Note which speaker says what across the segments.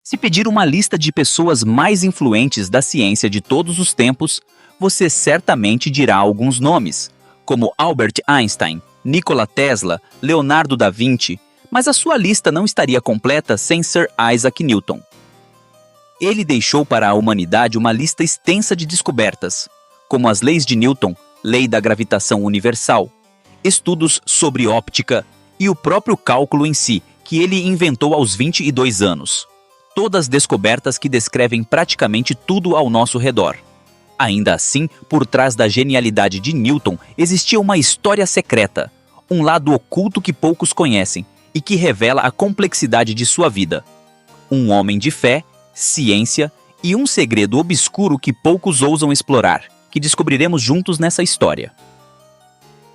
Speaker 1: Se pedir uma lista de pessoas mais influentes da ciência de todos os tempos, você certamente dirá alguns nomes, como Albert Einstein, Nikola Tesla, Leonardo da Vinci, mas a sua lista não estaria completa sem Sir Isaac Newton. Ele deixou para a humanidade uma lista extensa de descobertas, como as leis de Newton, lei da gravitação universal, estudos sobre óptica e o próprio cálculo em si, que ele inventou aos 22 anos. Todas descobertas que descrevem praticamente tudo ao nosso redor. Ainda assim, por trás da genialidade de Newton existia uma história secreta, um lado oculto que poucos conhecem e que revela a complexidade de sua vida. Um homem de fé, ciência e um segredo obscuro que poucos ousam explorar, que descobriremos juntos nessa história.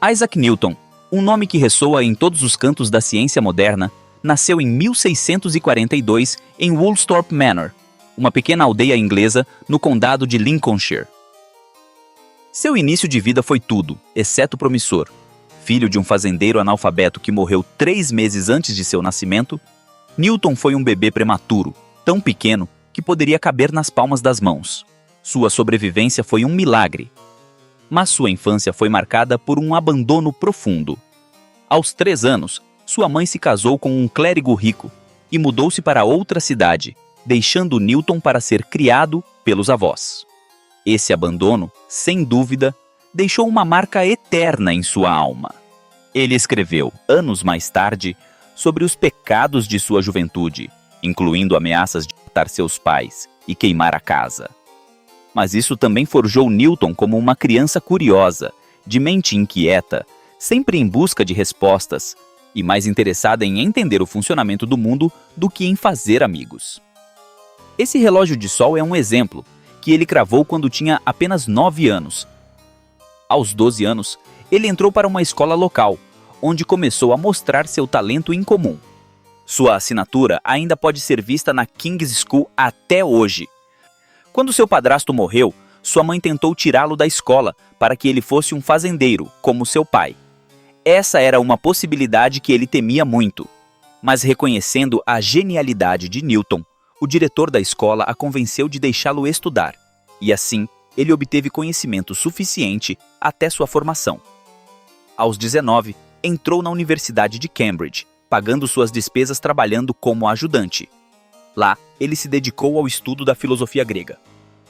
Speaker 1: Isaac Newton, um nome que ressoa em todos os cantos da ciência moderna, nasceu em 1642 em Woolsthorpe Manor, uma pequena aldeia inglesa no condado de Lincolnshire. Seu início de vida foi tudo, exceto promissor. Filho de um fazendeiro analfabeto que morreu 3 meses antes de seu nascimento, Newton foi um bebê prematuro, tão pequeno que poderia caber nas palmas das mãos. Sua sobrevivência foi um milagre. Mas sua infância foi marcada por um abandono profundo. Aos 3 anos, sua mãe se casou com um clérigo rico e mudou-se para outra cidade, deixando Newton para ser criado pelos avós. Esse abandono, sem dúvida, deixou uma marca eterna em sua alma. Ele escreveu, anos mais tarde, sobre os pecados de sua juventude, incluindo ameaças de matar seus pais e queimar a casa. Mas isso também forjou Newton como uma criança curiosa, de mente inquieta, sempre em busca de respostas e mais interessada em entender o funcionamento do mundo do que em fazer amigos. Esse relógio de sol é um exemplo, que ele cravou quando tinha apenas 9 anos. Aos 12 anos, ele entrou para uma escola local, onde começou a mostrar seu talento incomum. Sua assinatura ainda pode ser vista na King's School até hoje. Quando seu padrasto morreu, sua mãe tentou tirá-lo da escola para que ele fosse um fazendeiro, como seu pai. Essa era uma possibilidade que ele temia muito. Mas reconhecendo a genialidade de Newton, o diretor da escola a convenceu de deixá-lo estudar. E assim, ele obteve conhecimento suficiente até sua formação. Aos 19, entrou na Universidade de Cambridge, pagando suas despesas trabalhando como ajudante. Lá, ele se dedicou ao estudo da filosofia grega.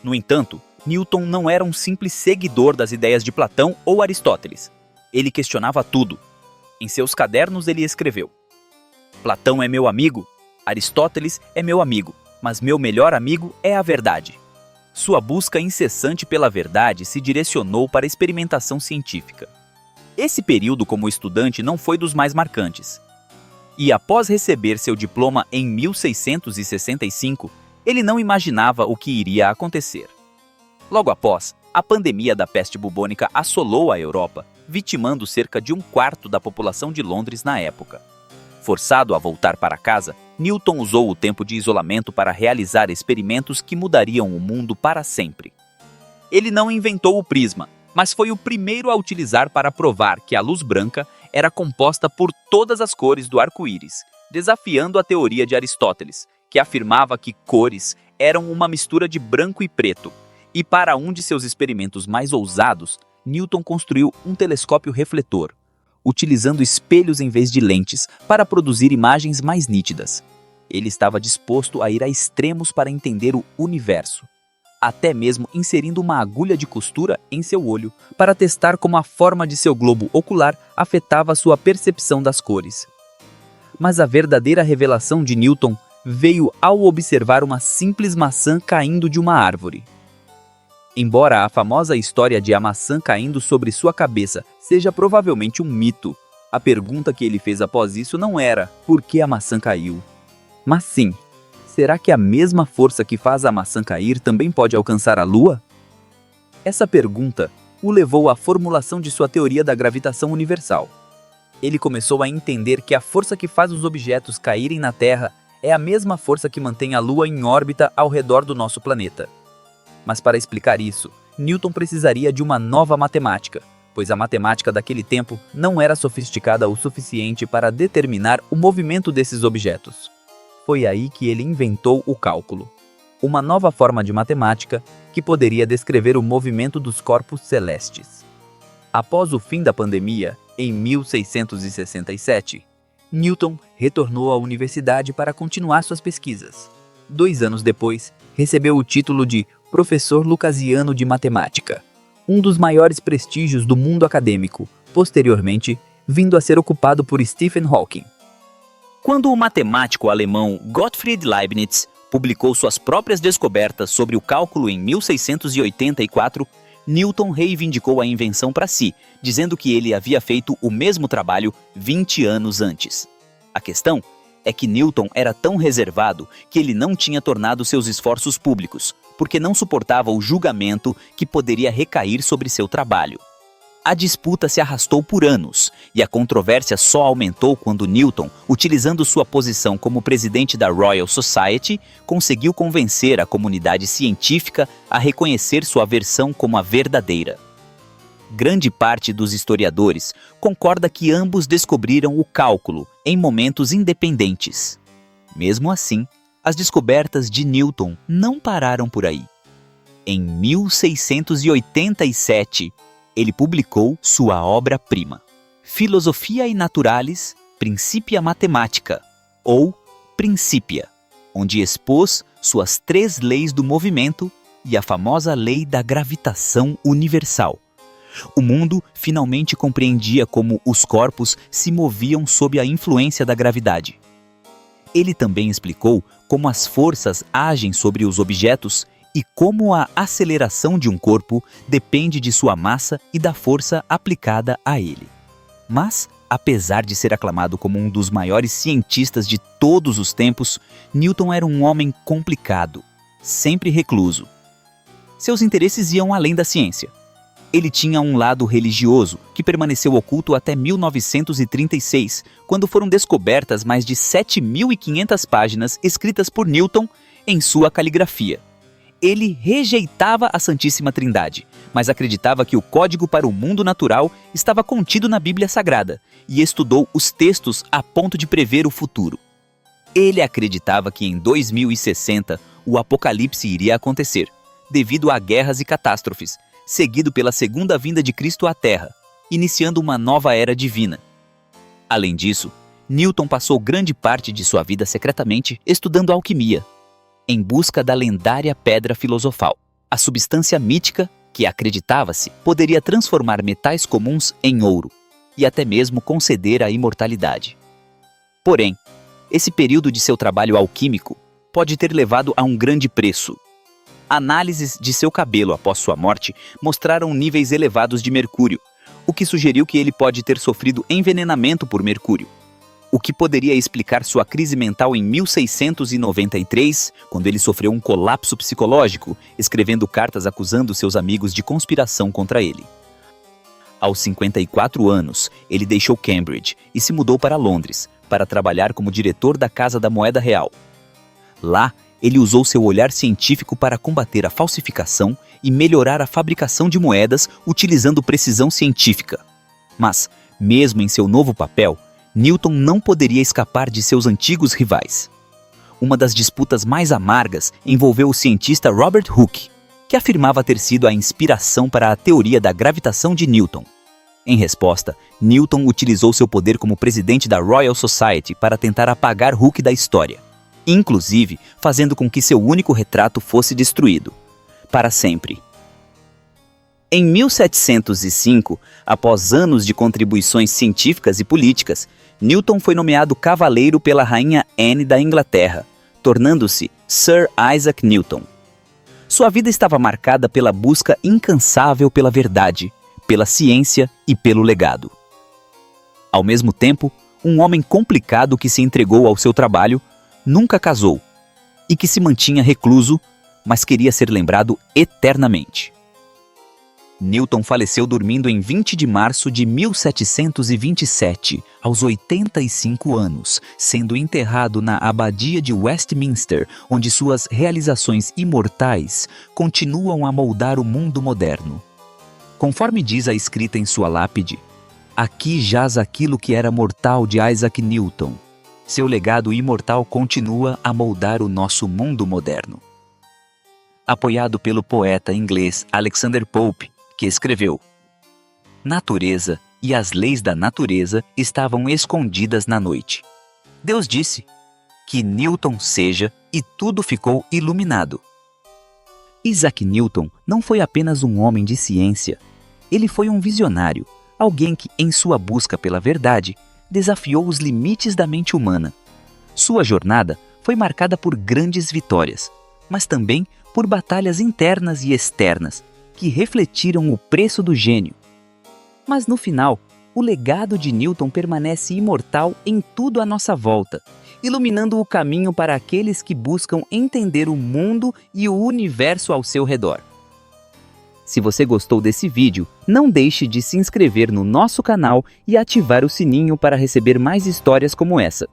Speaker 1: No entanto, Newton não era um simples seguidor das ideias de Platão ou Aristóteles. Ele questionava tudo. Em seus cadernos ele escreveu: Platão é meu amigo, Aristóteles é meu amigo, mas meu melhor amigo é a verdade. Sua busca incessante pela verdade se direcionou para a experimentação científica. Esse período como estudante não foi dos mais marcantes. E após receber seu diploma em 1665, ele não imaginava o que iria acontecer. Logo após, a pandemia da peste bubônica assolou a Europa, vitimando cerca de 1/4 da população de Londres na época. Forçado a voltar para casa, Newton usou o tempo de isolamento para realizar experimentos que mudariam o mundo para sempre. Ele não inventou o prisma, mas foi o primeiro a utilizar para provar que a luz branca era composta por todas as cores do arco-íris, desafiando a teoria de Aristóteles, que afirmava que cores eram uma mistura de branco e preto. E para um de seus experimentos mais ousados, Newton construiu um telescópio refletor, utilizando espelhos em vez de lentes para produzir imagens mais nítidas. Ele estava disposto a ir a extremos para entender o universo, até mesmo inserindo uma agulha de costura em seu olho para testar como a forma de seu globo ocular afetava sua percepção das cores. Mas a verdadeira revelação de Newton veio ao observar uma simples maçã caindo de uma árvore. Embora a famosa história de a maçã caindo sobre sua cabeça seja provavelmente um mito, a pergunta que ele fez após isso não era por que a maçã caiu, mas sim, será que a mesma força que faz a maçã cair também pode alcançar a Lua? Essa pergunta o levou à formulação de sua teoria da gravitação universal. Ele começou a entender que a força que faz os objetos caírem na Terra é a mesma força que mantém a Lua em órbita ao redor do nosso planeta. Mas para explicar isso, Newton precisaria de uma nova matemática, pois a matemática daquele tempo não era sofisticada o suficiente para determinar o movimento desses objetos. Foi aí que ele inventou o cálculo, uma nova forma de matemática que poderia descrever o movimento dos corpos celestes. Após o fim da pandemia, em 1667, Newton retornou à universidade para continuar suas pesquisas. 2 anos depois, recebeu o título de Professor Lucasiano de Matemática, um dos maiores prestígios do mundo acadêmico, posteriormente vindo a ser ocupado por Stephen Hawking. Quando o matemático alemão Gottfried Leibniz publicou suas próprias descobertas sobre o cálculo em 1684, Newton reivindicou a invenção para si, dizendo que ele havia feito o mesmo trabalho 20 anos antes. A questão é que Newton era tão reservado que ele não tinha tornado seus esforços públicos, porque não suportava o julgamento que poderia recair sobre seu trabalho. A disputa se arrastou por anos, e a controvérsia só aumentou quando Newton, utilizando sua posição como presidente da Royal Society, conseguiu convencer a comunidade científica a reconhecer sua versão como a verdadeira. Grande parte dos historiadores concorda que ambos descobriram o cálculo em momentos independentes. Mesmo assim, as descobertas de Newton não pararam por aí. Em 1687, ele publicou sua obra-prima, Philosophiae Naturalis Principia Mathematica, ou Principia, onde expôs suas 3 leis do movimento e a famosa lei da gravitação universal. O mundo finalmente compreendia como os corpos se moviam sob a influência da gravidade. Ele também explicou como as forças agem sobre os objetos e como a aceleração de um corpo depende de sua massa e da força aplicada a ele. Mas, apesar de ser aclamado como um dos maiores cientistas de todos os tempos, Newton era um homem complicado, sempre recluso. Seus interesses iam além da ciência. Ele tinha um lado religioso, que permaneceu oculto até 1936, quando foram descobertas mais de 7.500 páginas escritas por Newton em sua caligrafia. Ele rejeitava a Santíssima Trindade, mas acreditava que o código para o mundo natural estava contido na Bíblia Sagrada e estudou os textos a ponto de prever o futuro. Ele acreditava que em 2060 o apocalipse iria acontecer, devido a guerras e catástrofes, seguido pela segunda vinda de Cristo à Terra, iniciando uma nova era divina. Além disso, Newton passou grande parte de sua vida secretamente estudando alquimia, em busca da lendária pedra filosofal, a substância mítica que, acreditava-se, poderia transformar metais comuns em ouro e até mesmo conceder a imortalidade. Porém, esse período de seu trabalho alquímico pode ter levado a um grande preço. Análises de seu cabelo após sua morte mostraram níveis elevados de mercúrio, o que sugeriu que ele pode ter sofrido envenenamento por mercúrio, o que poderia explicar sua crise mental em 1693, quando ele sofreu um colapso psicológico, escrevendo cartas acusando seus amigos de conspiração contra ele. Aos 54 anos, ele deixou Cambridge e se mudou para Londres, para trabalhar como diretor da Casa da Moeda Real. Lá, ele usou seu olhar científico para combater a falsificação e melhorar a fabricação de moedas utilizando precisão científica. Mas, mesmo em seu novo papel, Newton não poderia escapar de seus antigos rivais. Uma das disputas mais amargas envolveu o cientista Robert Hooke, que afirmava ter sido a inspiração para a teoria da gravitação de Newton. Em resposta, Newton utilizou seu poder como presidente da Royal Society para tentar apagar Hooke da história, inclusive fazendo com que seu único retrato fosse destruído, para sempre. Em 1705, após anos de contribuições científicas e políticas, Newton foi nomeado cavaleiro pela rainha Anne da Inglaterra, tornando-se Sir Isaac Newton. Sua vida estava marcada pela busca incansável pela verdade, pela ciência e pelo legado. Ao mesmo tempo, um homem complicado que se entregou ao seu trabalho, nunca casou e que se mantinha recluso, mas queria ser lembrado eternamente. Newton faleceu dormindo em 20 de março de 1727, aos 85 anos, sendo enterrado na Abadia de Westminster, onde suas realizações imortais continuam a moldar o mundo moderno. Conforme diz a escrita em sua lápide, aqui jaz aquilo que era mortal de Isaac Newton, Seu legado imortal continua a moldar o nosso mundo moderno. Apoiado pelo poeta inglês Alexander Pope, que escreveu: Natureza e as leis da natureza estavam escondidas na noite. Deus disse: que Newton seja, e tudo ficou iluminado. Isaac Newton não foi apenas um homem de ciência. Ele foi um visionário, alguém que, em sua busca pela verdade, desafiou os limites da mente humana. Sua jornada foi marcada por grandes vitórias, mas também por batalhas internas e externas que refletiram o preço do gênio. Mas no final, o legado de Newton permanece imortal em tudo à nossa volta, iluminando o caminho para aqueles que buscam entender o mundo e o universo ao seu redor. Se você gostou desse vídeo, não deixe de se inscrever no nosso canal e ativar o sininho para receber mais histórias como essa.